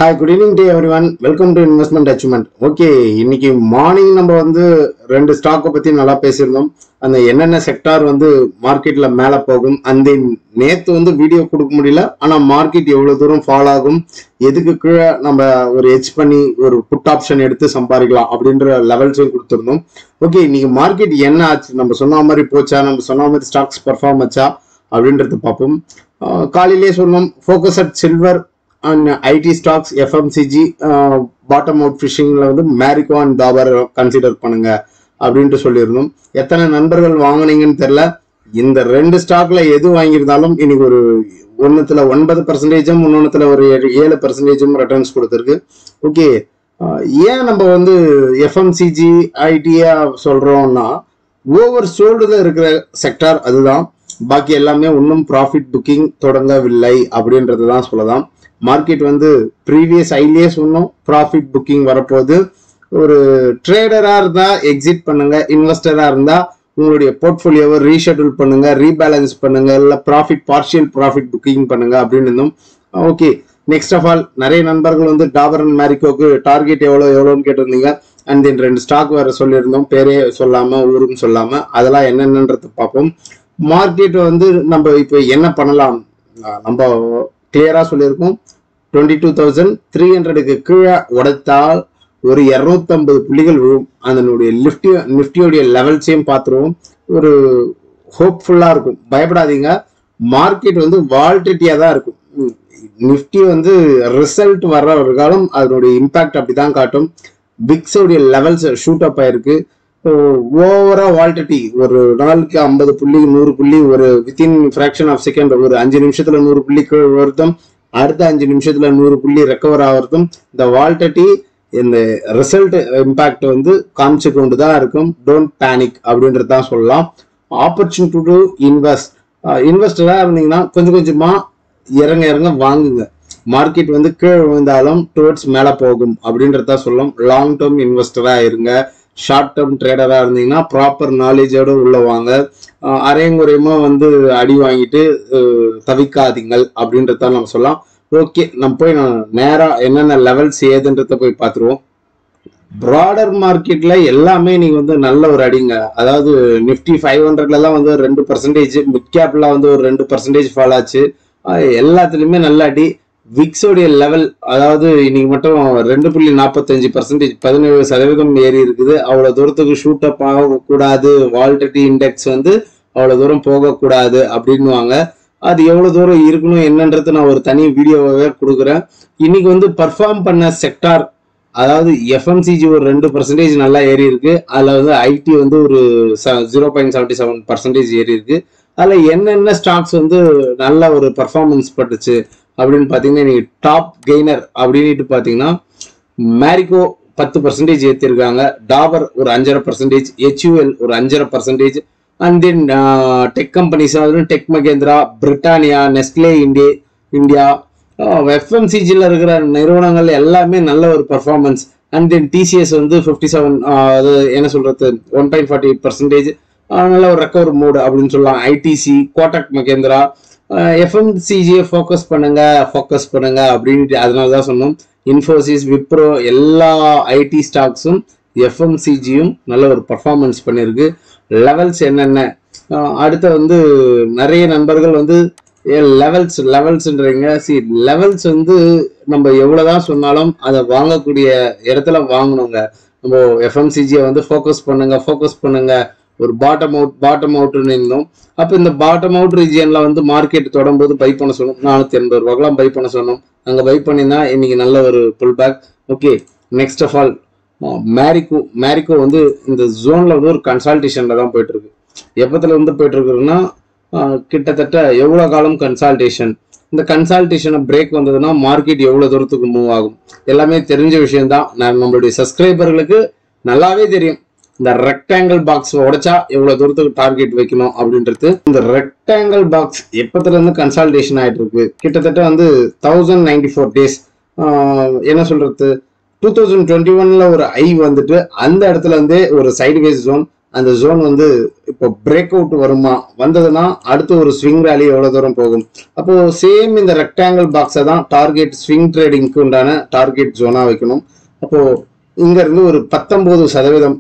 Hi, good evening to everyone. Welcome to Investment Achievement. Okay, இன்னைக்கு morning நம்ம வந்து ரெண்டு ஸ்டாக்கை பத்தி நல்லா பேசியிருந்தோம். அந்த என்னென்ன செக்டார் வந்து மார்க்கெட்ல மேல போகும், அந்த நேத்து வந்து வீடியோ கொடுக்க முடியல. ஆனா மார்க்கெட் எவ்வளவு தூரம் ஃபால் ஆகும், எதுக்கு கீழே நம்ம ஒரு ஹெட்ஜ் பண்ணி ஒரு புட் ஆப்ஷன் எடுத்து சம்பாதிக்கலாம் அப்படின்ற லெவல்ஸையும் கொடுத்துருந்தோம். ஓகே, இன்னைக்கு மார்க்கெட் என்ன ஆச்சு, நம்ம சொன்ன மாதிரி போச்சா, நம்ம சொன்ன மாதிரி ஸ்டாக்ஸ் பர்ஃபார்ம் ஆச்சா அப்படின்றது பார்ப்போம். காலையிலேயே சொன்னோம் focus at silver and IT stocks, FMCG, bottom out fishingல வந்து மேரிகோ அண்ட் டாபர் கன்சிடர் பண்ணுங்க அப்படின்ட்டு சொல்லியிருந்தோம். எத்தனை நண்பர்கள் வாங்கினீங்கன்னு தெரியல. இந்த ரெண்டு ஸ்டாக்ல எது வாங்கியிருந்தாலும் இன்னைக்கு ஒரு ஒன்னுத்துல 9%, இன்னொன்னுத்துல ஒரு 7% ரிட்டர்ன்ஸ் கொடுத்துருக்கு. ஓகே, ஏன் நம்ம வந்து FMCG ஐடியா சொல்றோம்னா ஓவர் சோல்டுல இருக்கிற செக்டார் அதுதான். பாக்கி எல்லாமே இன்னும் ப்ராஃபிட் புக்கிங் தொடங்கவில்லை அப்படின்றது தான் சொல்லலாம். மார்க்கெட் வந்து ப்ரீவியஸ் ஐலியே சொன்னோம், ப்ராஃபிட் புக்கிங் வரப்போகுது. ஒரு ட்ரேடரா இருந்தா எக்ஸிட் பண்ணுங்க, இன்வெஸ்டரா இருந்தா உங்களுடைய போர்ட்ஃபோலியோவை ரீஷெட்யூல் பண்ணுங்க, ரீபேலன்ஸ் பண்ணுங்க, இல்லை பார்ஷியல் ப்ராஃபிட் புக்கிங் பண்ணுங்க அப்படின்னு இருந்தோம். ஓகே, நெக்ஸ்ட் ஆஃப் ஆல் நிறைய நண்பர்கள் வந்து டாபர் அண்ட் மேரிகோக்கு டார்கெட் எவ்வளோன்னு கேட்டிருந்தீங்க. அண்ட் தென் ரெண்டு ஸ்டாக் வேற சொல்லியிருந்தோம், பேரே சொல்லாம ஊரும் சொல்லாம. அதெல்லாம் என்னென்னன்றது பார்ப்போம். மார்க்கெட் வந்து நம்ம இப்போ என்ன பண்ணலாம், நம்ம கிளியரா சொல்லியிருக்கோம். 22,300க்கு கீழே உடைத்தால் ஒரு 250 புள்ளிகள் விழும். அதனுடைய நிஃப்டியோடைய லெவல்ஸையும் பார்த்துருவோம். ஒரு ஹோப்ஃபுல்லா இருக்கும், பயப்படாதீங்க. மார்க்கெட் வந்து வால்டிலிட்டியா தான் இருக்கும். நிஃப்டி வந்து ரிசல்ட் வர்ற ஒரு காலம் அதனுடைய இம்பாக்ட் அப்படிதான் காட்டும். விக்ஸோடைய லெவல்ஸ் ஷூட் அப் ஆயிருக்கு. ஓவரா வால்டிலிட்டி ஒரு நாளுக்கு 50 புள்ளி 100 புள்ளி ஒரு வித்தின் ஃபிராக்ஷன் ஆஃப் செகண்ட் ஒரு 5 நிமிஷத்துல 100 புள்ளி வருதும், அடுத்த 5 நிமிஷத்துல 100 புள்ளி ரெக்கவர் ஆகிறதும். இந்த வால்டிலிட்டி இந்த ரிசல்ட் இம்பாக்ட் வந்து காமிச்சு கொண்டு தான் இருக்கும். டோன்ட் பேனிக் அப்படின்றது தான் சொல்லலாம். ஆப்பர்ச்சுனிட்டி டு இன்வெஸ்டரா இருந்தீங்கன்னா கொஞ்சம் கொஞ்சமா இறங்க வாங்குங்க. மார்க்கெட் வந்து கீழே விழுந்தாலும் டுவர்ட்ஸ் மேல போகும் அப்படின்றத சொல்லலாம். லாங் டேர்ம் இன்வெஸ்டரா இருங்க. ஷார்ட் டேர்ம் ட்ரேடரா இருந்தீங்கன்னா ப்ராப்பர் நாலேஜோட உள்ள வாங்க. அரைங்குறையமா வந்து அடி வாங்கிட்டு தவிக்காதீங்கள் அப்படின்றத நம்ம சொல்லலாம். ஓகே, நம்ம போய் நேரா என்னென்ன லெவல்ஸ் ஏதுன்றத போய் பார்த்துருவோம். ப்ராடர் மார்க்கெட்ல எல்லாமே நீங்க வந்து நல்ல ஒரு அடிங்க. அதாவது நிஃப்டி 500லாம் வந்து 2%, மிட் கேப்ல வந்து ஒரு 2% ஃபால் ஆச்சு. எல்லாத்துலயுமே நல்ல அடி. விக்ஸோடைய லெவல் அதாவது இன்னைக்கு மட்டும் 2.45%, 17% ஏறி இருக்குது. அவ்வளவு தூரத்துக்கு ஷூட் அப் ஆகக்கூடாது, வால்டிலிட்டி இண்டெக்ஸ் வந்து அவ்வளவு தூரம் போகக்கூடாது அப்படின்னுவாங்க. அது எவ்வளவு தூரம் இருக்கணும் என்னன்றது நான் ஒரு தனி வீடியோவாகவே கொடுக்குறேன். இன்னைக்கு வந்து பர்ஃபார்ம் பண்ண செக்டார் அதாவது FMCG ஒரு 2% நல்லா ஏறி இருக்கு. அதுல வந்து ஐடி வந்து ஒரு 0.77% ஏறி இருக்கு. அதுல என்னென்ன ஸ்டாக்ஸ் வந்து நல்ல ஒரு பர்ஃபார்மன்ஸ் பட்டுச்சு அப்படின்னு பாத்தீங்கன்னா, நீங்க டாப் கெய்னர் அப்படின்ட்டு பாத்தீங்கன்னா மேரிகோ 10% ஏற்றிருக்காங்க, டாபர் ஒரு 5.5%, HUL ஒரு 5.5%, and then tech companies tech Mahindra, Britannia, Nestle India, FMCGல இருக்கிற நிறுவனங்கள் எல்லாமே நல்ல ஒரு பர்ஃபார்மன்ஸ். அண்ட் தென் டிசிஎஸ் வந்து 57 அது என்ன சொல்றது 1.48% நல்ல ஒரு ரெக்கவர் மோடு அப்படின்னு சொல்லலாம். ஐடிசி, கோட்டக் மகேந்திரா, FMCGயை ஃபோக்கஸ் பண்ணுங்க அப்படின்ட்டு அதனாலதான் சொன்னோம். இன்ஃபோசிஸ், விப்ரோ எல்லா ஐடி ஸ்டாக்ஸும் FMCGயும் நல்ல ஒரு பர்ஃபார்மன்ஸ் பண்ணியிருக்கு. லெவல்ஸ் என்னென்ன அடுத்த வந்து நிறைய நண்பர்கள் வந்து லெவல்ஸ்ன்றீங்க. லெவல்ஸ் வந்து நம்ம எவ்வளவுதான் சொன்னாலும் அதை வாங்கக்கூடிய இடத்துல வாங்கணுங்க. நம்ம FMCGயை வந்து ஃபோக்கஸ் பண்ணுங்க. ஒரு பாட்டம் அவுட்னு இருந்தோம். அப்போ இந்த பாட்டம் அவுட் ரீஜியன்ல வந்து மார்க்கெட் தொடரும்போது பை பண்ண சொன்னோம். 480 ரூபாய்க்கெல்லாம் பை பண்ண சொன்னோம். அங்கே பை பண்ணினா இன்னைக்கு நல்ல ஒரு pullback. Okay, next of all Marico வந்து இந்த ஜோன்ல வந்து ஒரு கன்சல்டேஷன்ல தான் போயிட்டு இருக்கு. எப்பத்துல வந்து போயிட்டு இருக்குன்னா கிட்டத்தட்ட எவ்வளவு காலம் கன்சல்டேஷன். இந்த கன்சல்டேஷனை பிரேக் வந்ததுன்னா மார்க்கெட் எவ்வளவு தூரத்துக்கு மூவ் ஆகும் எல்லாமே தெரிஞ்ச விஷயம் தான். நம்மளுடைய சப்ஸ்கிரைபர்களுக்கு நல்லாவே தெரியும். இந்த ரெக்டாங்கிள் பாக்ஸ் உடைச்சா எவ்வளவு தூரத்துக்கு டார்கெட் வைக்கணும் அப்படின்றது. இந்த ரெக்டாங்கிள் பாக்ஸ் எப்பத்துல இருந்து கன்சல்டேஷன் ஆயிட்டு இருக்கு, கிட்டத்தட்ட வந்து 1094 டேஸ். என்ன சொல்றது 2021ல ஒரு ஐ வந்துட்டு அந்த இடத்துல இருந்தே ஒரு சைட்வேஸ் ஜோன், அந்த ஜோன் வந்து இப்போ பிரேக் அவுட் வருமா, வந்ததுன்னா அடுத்து ஒரு ஸ்விங் ரேலி எவ்வளவு தூரம் போகும். அப்போ சேம் இந்த ரெக்டாங்கிள் பாக்ஸை தான் டார்கெட் ஸ்விங் ட்ரேடிங்க்கு உண்டான டார்கெட் ஜோனா வைக்கணும். அப்போ இங்க இருந்து ஒரு 19%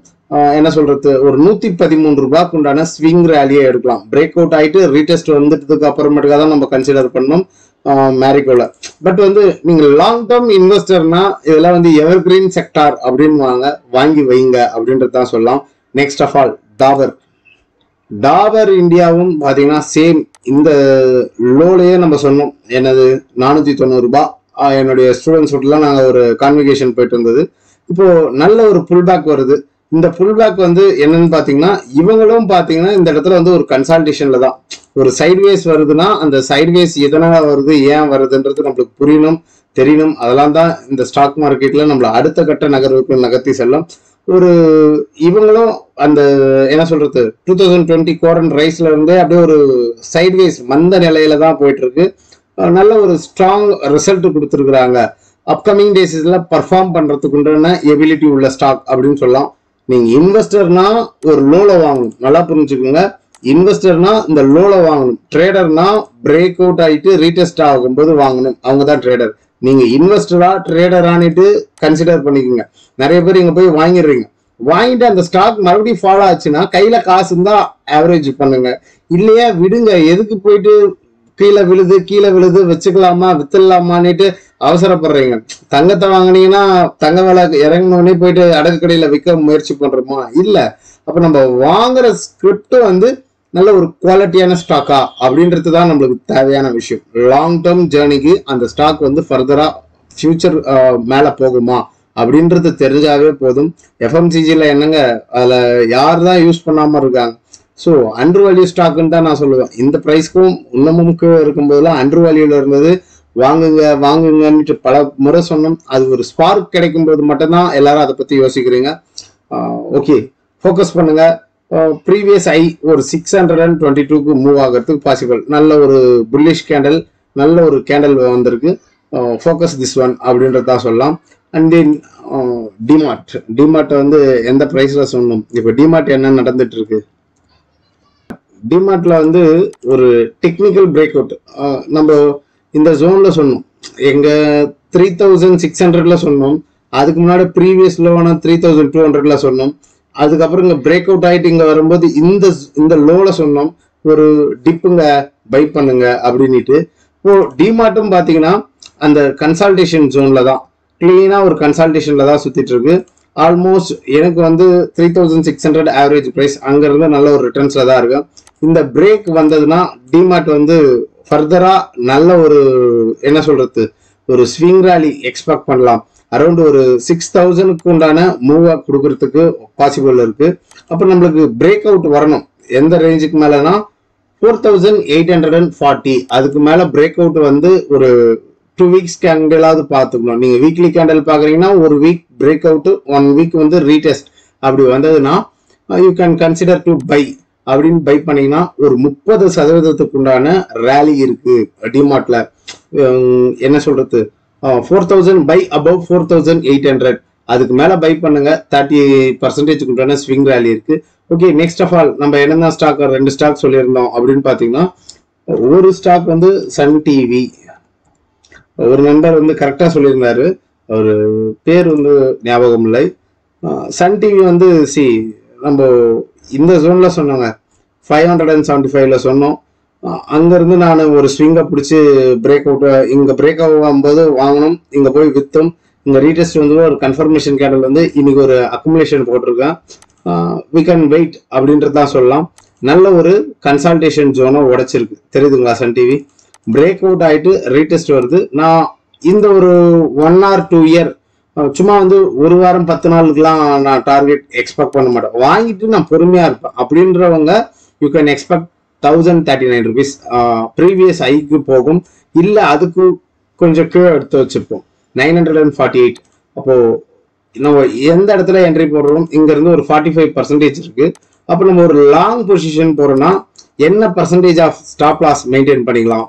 என்ன சொல்றது, ஒரு 113 ரூபாய்க்கு உண்டான ஸ்விங் ரேலியை எடுக்கலாம். பிரேக் அவுட் ஆயிட்டு ரீடெஸ்ட் வந்துட்டதுக்கு அப்புறமேட்டுக்கா தான் நம்ம கன்சிடர் பண்ணணும் மேரிகோல. பட் வந்து நீங்க லாங் டேர்ம் இன்வெஸ்டர்னா இதெல்லாம் வந்து எவர் கிரீன் செக்டார் அப்படின்னு வாங்கி வைங்க அப்படின்றது தான் சொல்லலாம். நெக்ஸ்ட் ஆஃப் ஆல் டாபர் இந்தியாவும் பாத்தீங்கன்னா சேம் இந்த லோலையே நம்ம சொன்னோம். என்னது 490 ரூபாய். என்னுடைய ஸ்டூடெண்ட்ஸ் வீட்டுலாம் நாங்கள் ஒரு கான்வெகேஷன் போயிட்டு இருந்தது. இப்போ நல்ல ஒரு புல் பேக் வருது. இந்த புல் பேக் வந்து என்னன்னு பாத்தீங்கன்னா இவங்களும் பாத்தீங்கன்னா இந்த இடத்துல வந்து ஒரு கன்சல்டேஷன்ல தான் ஒரு சைட்வேஸ் வருதுன்னா அந்த சைட்வேஸ் எதனால வருது, ஏன் வருதுன்றது நம்மளுக்கு புரியணும், தெரியணும். அதெல்லாம் தான் இந்த ஸ்டாக் மார்க்கெட்ல நம்மள அடுத்த கட்ட நகர்வுக்கு நகர்த்தி செல்லும். ஒரு இவங்களும் அந்த என்ன சொல்றது 2020 கோரன் ரைஸ்ல இருந்தே அப்படியே ஒரு சைட்வேஸ் மந்த நிலையில தான் போயிட்டு இருக்கு. நல்ல ஒரு ஸ்ட்ராங் ரிசல்ட் கொடுத்துருக்குறாங்க. அப்கமிங் டேஸ்ல பர்ஃபார்ம் பண்றதுக்கு உண்டான எபிலிட்டி உள்ள ஸ்டாக் அப்படின்னு சொல்லலாம். நீங்க இன்வெஸ்டர்னா ஒரு லோல வாங்கணும், நல்லா புரிஞ்சுக்கோங்க. இன்வெஸ்டர்னா இந்த லோல வாங்கணும். ட்ரேடர்னா பிரேக் அவுட் ஆயிட்டு ரீடெஸ்ட் ஆகும்போது வாங்கணும், அவங்க தான் ட்ரேடர். நீங்க இன்வெஸ்டரா ட்ரேடரானிட்டு கன்சிடர் பண்ணிக்கோங்க. நிறைய பேர் இங்க போய் வாங்கிடுறீங்க, வாங்கிட்டு அந்த ஸ்டாக் மறுபடியும் ஃபாலோ ஆச்சுன்னா கையில காசு இருந்தா ஆவரேஜ் பண்ணுங்க, இல்லையா விடுங்க. எதுக்கு போயிட்டு கீழே விழுது வச்சுக்கலாமா வித்துடலாமான்னுட்டு அவசரப்படுறீங்க. தங்கத்தை வாங்கினீங்கன்னா தங்க விலை இறங்கினோடனே போயிட்டு அடகு கடையில விற்க முயற்சி பண்றோமா? இல்ல. அப்ப நம்ம வாங்குற ஸ்கிரிப்ட் வந்து நல்ல ஒரு குவாலிட்டியான ஸ்டாக்கா அப்படின்றது தான் நம்மளுக்கு தேவையான விஷயம். லாங் டேர்ம் ஜேர்னிக்கு அந்த ஸ்டாக் வந்து ஃபர்தரா ஃபியூச்சர் மேல போகுமா அப்படின்றது தெரிஞ்சாவே போதும். எஃப்எம்சிஜில என்னங்க அதுல யார் தான் யூஸ் பண்ணாம இருக்காங்க. ஸோ அண்டர் வேல்யூ ஸ்டாக்குன்னு தான் நான் சொல்லுவேன். இந்த ப்ரைஸ்க்கும் இன்னமும் இருக்கும்போதெல்லாம் அண்டர் வேல்யூல இருந்தது வாங்குங்கன்னு பல முறை சொன்னோம். அது ஒரு ஸ்பார்க் கிடைக்கும் போது மட்டும்தான் எல்லாரும் அதை பத்தி யோசிக்கிறீங்க. ஓகே, ஃபோக்கஸ் பண்ணுங்க. ப்ரீவியஸ் ஐ ஒரு 622க்கு மூவ் ஆகிறதுக்கு பாசிபிள். நல்ல ஒரு புல்லிஷ் கேண்டல், நல்ல ஒரு கேண்டல் வந்திருக்கு. ஃபோக்கஸ் திஸ் ஒன் அப்படின்றதா சொல்லலாம். அண்ட் தென் டிமார்ட் வந்து எந்த ப்ரைஸ்ல சொன்னோம். இப்போ டிமார்ட் என்ன நடந்துட்டு இருக்கு, டிமார்ட்ல வந்து ஒரு டெக்னிக்கல் பிரேக் அவுட் நம்ம இந்த ஜோன்ல சொன்னோம். எங்க 3600ல சொன்னோம். அதுக்கு முன்னாடி ப்ரீவியஸ் லோவான 3200ல சொன்னோம். அதுக்கப்புறம் இங்க பிரேக் அவுட் ஆயிட்டு இங்க வரும்போது இந்த லோல சொன்னோம் ஒரு டிப்புங்க பை பண்ணுங்க அப்படின்ட்டு. இப்போ டிமார்ட்டும் பாத்தீங்கன்னா அந்த கன்சல்டேஷன் ஜோன்ல தான், கிளீனா ஒரு கன்சல்டேஷன்ல தான் சுத்திட்டு இருக்கு. ஆல்மோஸ்ட் எனக்கு வந்து 3600 ஆவரேஜ் பிரைஸ், அங்க இருந்து நல்ல ஒரு ரிட்டர்ன்ஸ்ல தான் இருக்கு. இந்த பிரேக் வந்ததுன்னா டிமார்ட் வந்து ஃபர்தரா நல்ல ஒரு என்ன சொல்றது ஒரு ஸ்விங் ராலி எக்ஸ்பெக்ட் பண்ணலாம். அரௌண்ட் ஒரு 6000க்கு உண்டான மூவ் கொடுக்கறதுக்கு பாசிபிள் இருக்கு. அப்ப நம்மளுக்கு பிரேக் அவுட் வரணும். எந்த ரேஞ்சுக்கு மேலனா 4840. அதுக்கு மேல பிரேக் அவுட் வந்து ஒரு 2 வீக்ஸ் கேண்டலாவது பார்த்துக்கணும். நீங்க வீக்லி கேண்டல் பாக்குறீங்கன்னா ஒரு வீக் பிரேக் அவுட், 1 வீக் வந்து ரீடெஸ்ட் அப்படி வந்ததுன்னா you can consider to buy. அப்படின்னு பை பண்ணீங்கன்னா ஒரு 30% உண்டான ரேலி இருக்கு டிமார்ட்ல. என்ன சொல்றது 4000 பை அபவ் 4800. அதுக்கு மேல பை பண்ணுங்க. 30% உண்டான ஸ்விங் ரேலி இருக்கு. ஓகே, நெக்ஸ்ட் ஆஃப் ஆல் நம்ம என்னென்ன ஸ்டாக் 2 ஸ்டாக் சொல்லியிருந்தோம் அப்படின்னு பாத்தீங்கன்னா, ஒரு ஸ்டாக் வந்து சன் டிவி. ஒரு நண்பர் வந்து கரெக்டா சொல்லியிருந்தாரு, ஒரு பேர் வந்து ஞாபகம் இல்லை. சன் டிவி வந்து நம்ம இந்த ஜோன்ல சொன்னாங்க 575ல சொன்னோம். அங்க இருந்து நான் ஒரு ஸ்விங்கை பிடிச்சி பிரேக் அவுட், இங்க பிரேக் ஆகும்போது வாங்கணும், இங்க போய் வித்தோம். இங்க ரீடெஸ்ட் வந்து ஒரு கன்ஃபர்மேஷன் கேண்டல் வந்து இன்னைக்கு ஒரு அக்குமுலேஷன் போட்டிருக்கேன். வி கேன் வெயிட் அப்படின்றது தான் சொல்லலாம். நல்ல ஒரு கன்சல்டேஷன் ஜோனை உடைச்சிருக்கு, தெரியுதுங்களா? சன் டிவி பிரேக் அவுட் ஆயிட்டு ரீடெஸ்ட் வருது. நான் இந்த ஒரு 1 or 2 இயர் சும்மா வந்து ஒரு வாரம் 10 நாளுக்குலாம் நான் டார்கெட் எக்ஸ்பெக்ட் பண்ண மாட்டேன். வாங்கிட்டு நான் பொறுமையா இருப்பேன் அப்படின்றவங்க you can expect 1039 rupees previous ஐக்கு போகும். இல்ல அதுக்கு கொஞ்சம் கீழே எடுத்து வச்சிருப்போம் 948. அப்போ நம்ம எந்த இடத்துல என்ட்ரி போடுறோம், இங்க இருந்து ஒரு 45% இருக்கு. அப்போ நம்ம ஒரு லாங் பொசிஷன் போறோம்னா என்ன percentage of stop loss maintain பண்ணிக்கலாம்?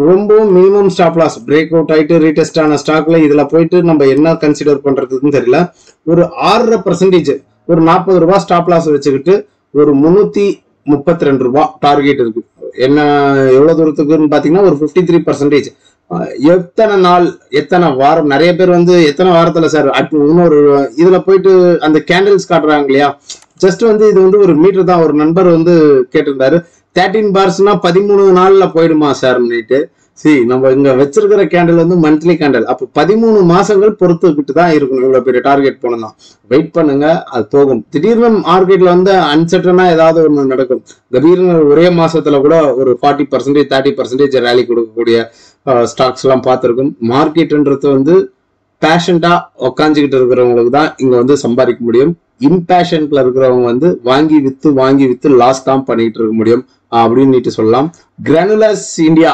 ரொம்ப minimum stop loss break out ஆயிட்டு ரீடெஸ்ட் ஆன ஸ்டாக்ல இதுல போயிட்டு நம்ம என்ன கன்சிடர் பண்றதுன்னு தெரியல. ஒரு 6.5% ஒரு 40 ரூபாய் ஸ்டாப் லாஸ் வச்சுக்கிட்டு ஒரு 332 ரூபாய் டார்கெட் இருக்கு. என்ன எவ்வளவு தூரத்துக்குன்னு பாத்தீங்கன்னா ஒரு 53%. எத்தனை நாள் எத்தனை வாரம், நிறைய பேர் வந்து எத்தனை வாரத்துல சார் இன்னொரு இதுல போயிட்டு அந்த கேண்டில்ஸ் காட்டுறாங்க இல்லையா, ஜஸ்ட் வந்து இது வந்து ஒரு மீட்டர் தான். ஒரு நண்பர் வந்து கேட்டிருந்தாரு 13 பார்ஸ்னா 13 நாள்ல போயிடுமா சார் அப்படின்ட்டு. நம்ம இங்க வச்சிருக்கிற கேண்டில் வந்து மந்த்லி கேண்டில், அப்போ 13 மாசங்கள் பொறுத்துக்கிட்டு தான் இருக்கணும். இவ்வளவு பெரிய டார்கெட் போனோம்னா வெயிட் பண்ணுங்க, அது போகும். திடீர்னு மார்க்கெட்ல வந்து அன்சர்டனா ஏதாவது ஒண்ணு நடக்கும். திடீர்னு ஒரே மாசத்துல கூட ஒரு 40% 30% ரேலி கொடுக்கக்கூடிய ஸ்டாக்ஸ் எல்லாம் பார்த்திருக்கும். மார்க்கெட்ன்றது வந்து பேஷண்டா உக்காந்துக்கிட்டு இருக்கிறவங்களுக்கு தான் இங்க வந்து சம்பாதிக்க முடியும். இம்பேஷன்ட்ல இருக்கிறவங்க வந்து வாங்கி வித்து லாஸ் தான் பண்ணிட்டு இருக்க முடியும் அப்படின்னு சொல்லலாம். கிரானுலர்ஸ் இந்தியா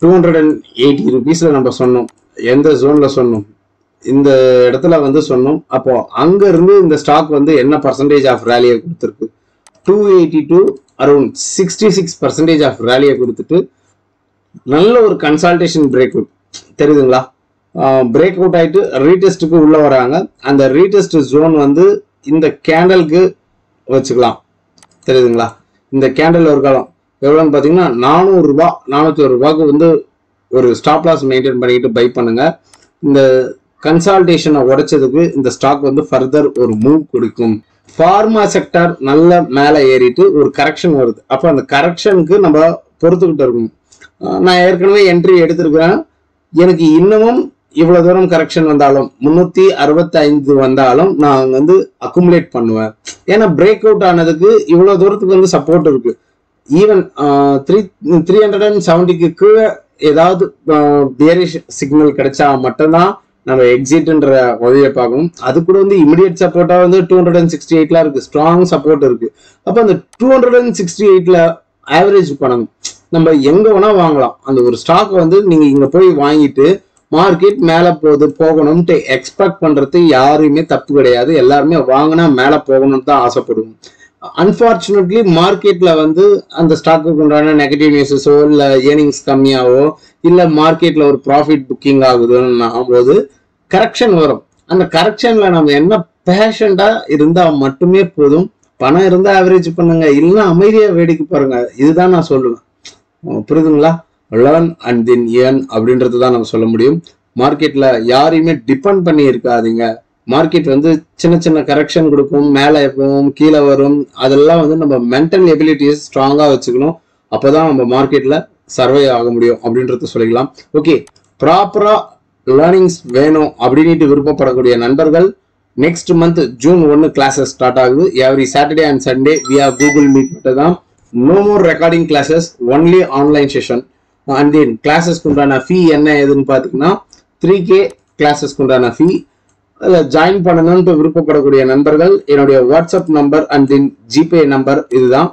280 rupeesல நம்ம சொன்னோம். எந்த ஜோன்ல சொன்னோம்? இந்த இடத்துல வந்து சொன்னோம். அப்போ அங்க இருந்து இந்த ஸ்டாக் வந்து என்ன பர்சன்டேஜ் ஆஃப் ரேலியை கொடுத்துருக்கு? 282 அரௌண்ட் 66% ஆஃப் ரேலியை கொடுத்துட்டு நல்ல ஒரு கன்சல்டேஷன் பிரேக் அவுட் தெரியுதுங்களா? பிரேக் அவுட் ஆயிட்டு ரீடெஸ்ட்டுக்கு உள்ள வராங்க. அந்த ரீடெஸ்ட் ஜோன் வந்து இந்த கேண்டலுக்கு வச்சுக்கலாம், தெரியுதுங்களா? இந்த கேண்டல் ஒரு காலம் எவ்வளோன்னு பார்த்தீங்கன்னா 400 ரூபாய் 401 ரூபாய்க்கு வந்து ஒரு ஸ்டாப் லாஸ் மெயின்டைன் பண்ணிக்கிட்டு பை பண்ணுங்க. இந்த கன்சால்டேஷனை உடைச்சதுக்கு இந்த ஸ்டாக் வந்து ஃபர்தர் ஒரு மூவ் கொடுக்கும். ஃபார்மா செக்டர் நல்ல மேலே ஏறிட்டு ஒரு கரெக்ஷன் வருது. அப்போ அந்த கரெக்ஷனுக்கு நம்ம பொறுத்துக்கிட்டு இருக்கணும். நான் ஏற்கனவே என்ட்ரி எடுத்திருக்கிறேன். எனக்கு இன்னமும் இவ்வளவு தூரம் கரெக்ஷன் வந்தாலும் 365 வந்தாலும் நான் வந்து அக்குமுலேட் பண்ணுவேன். ஏன்னா பிரேக் அவுட் ஆனதுக்கு இவ்வளவு தூரத்துக்கு வந்து சப்போர்ட் இருக்கு. ஈவன் 370க்கு கீழே ஏதாவது பேரிஷ் சிக்னல் கிடைச்சா மட்டும்தான் நம்ம எக்ஸிட்ன்ற வழியை பார்க்கணும். அது கூட வந்து இமிடியட் சப்போர்ட்டா வந்து 268ல இருக்கு, ஸ்ட்ராங் சப்போர்ட் இருக்கு. அப்ப அந்த 268ல ஆவரேஜ் பண்ணணும். நம்ம எங்க வேணா வாங்கலாம். அந்த ஒரு ஸ்டாக் வந்து நீங்க இங்க போய் வாங்கிட்டு மார்க்கெட் மேல போகணும்ட்டு எக்ஸ்பெக்ட் பண்றது யாருமே தப்பு கிடையாது. எல்லாருமே வாங்கினா மேல போகணும்னு தான் ஆசைப்படுவோம். அன்பார்ச்சுனேட்லி மார்க்கெட்ல வந்து அந்த ஸ்டாக்கு உண்டான நெகட்டிவ் நியூஸஸோ இல்ல ஏர்னிங்ஸ் கம்மியாவோ இல்ல மார்க்கெட்ல ஒரு ப்ராஃபிட் புக்கிங் ஆகுதுன்னு போது கரெக்ஷன் வரும். அந்த கரெக்ஷன்ல நம்ம என்ன பேஷண்டா இருந்தா மட்டுமே போதும். பணம் இருந்தா ஆவரேஜ் பண்ணுங்க, இல்லைன்னா அமைதியா வேடிக்கை பாருங்க. இதுதான் நான் சொல்லுவேன். புரியுதுங்களா? லேர்ன் அண்ட் தென் ஏர்ன் அப்படின்றது தான் நம்ம சொல்ல முடியும். மார்க்கெட்ல யாரையுமே டிபெண்ட் பண்ணி இருக்காதீங்க. மார்க்கெட் வந்து சின்ன சின்ன கரெக்ஷன் கொடுக்கும், மேலே போகும், கீழே வரும். அதெல்லாம் வந்து நம்ம மென்டல் எபிலிட்டிஸ் ஸ்ட்ராங்கா வச்சுக்கணும். அப்போதான் நம்ம மார்க்கெட்ல சர்வை ஆக முடியும் அப்படின்றத சொல்லிக்கலாம். ஓகே, ப்ராப்பரா லேர்னிங்ஸ் வேணும் அப்படின்ட்டு விருப்பப்படக்கூடிய நண்பர்கள் next month June 1 classes start ஆகுது. Every Saturday and Sunday via Google Meet மட்டும் தான். No more recording classes, only online session. And then கிளாஸஸ்க்கு உண்டான ஃபீ என்ன ஏதுன்னு பார்த்தீங்கன்னா 3K கிளாஸஸ்க்கு உண்டான ஃபீ. அதில் ஜாயின் பண்ணணும்னு விருப்பப்படக்கூடிய நண்பர்கள் என்னுடைய WhatsApp number and then GPay number இதுதான்.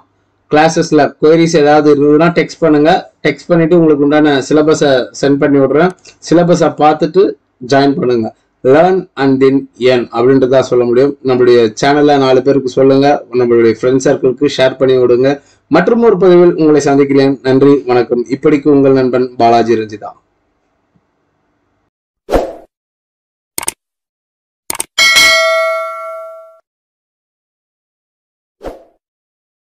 கிளாஸஸ்ல குவரிஸ் ஏதாவது இருந்ததுன்னா டெக்ஸ்ட் பண்ணுங்க. டெக்ஸ்ட் பண்ணிட்டு உங்களுக்கு உண்டான சிலபஸை சென்ட் பண்ணி விடுறேன். சிலபஸை பார்த்துட்டு ஜாயின் பண்ணுங்க. லேர்ன் அண்ட் தென் ஏர்ன் அப்படின்றதா சொல்ல முடியும். நம்மளுடைய சேனல்ல 4 பேருக்கு சொல்லுங்க, நம்மளுடைய ஃப்ரெண்ட் சர்க்கிளுக்கு ஷேர் பண்ணி விடுங்க. மற்றும் ஒரு பதிவில் உங்களை சந்திக்கிறேன். நன்றி, வணக்கம். இப்படிக்கு உங்கள் நண்பன் பாலாஜி ரஞ்சிதா.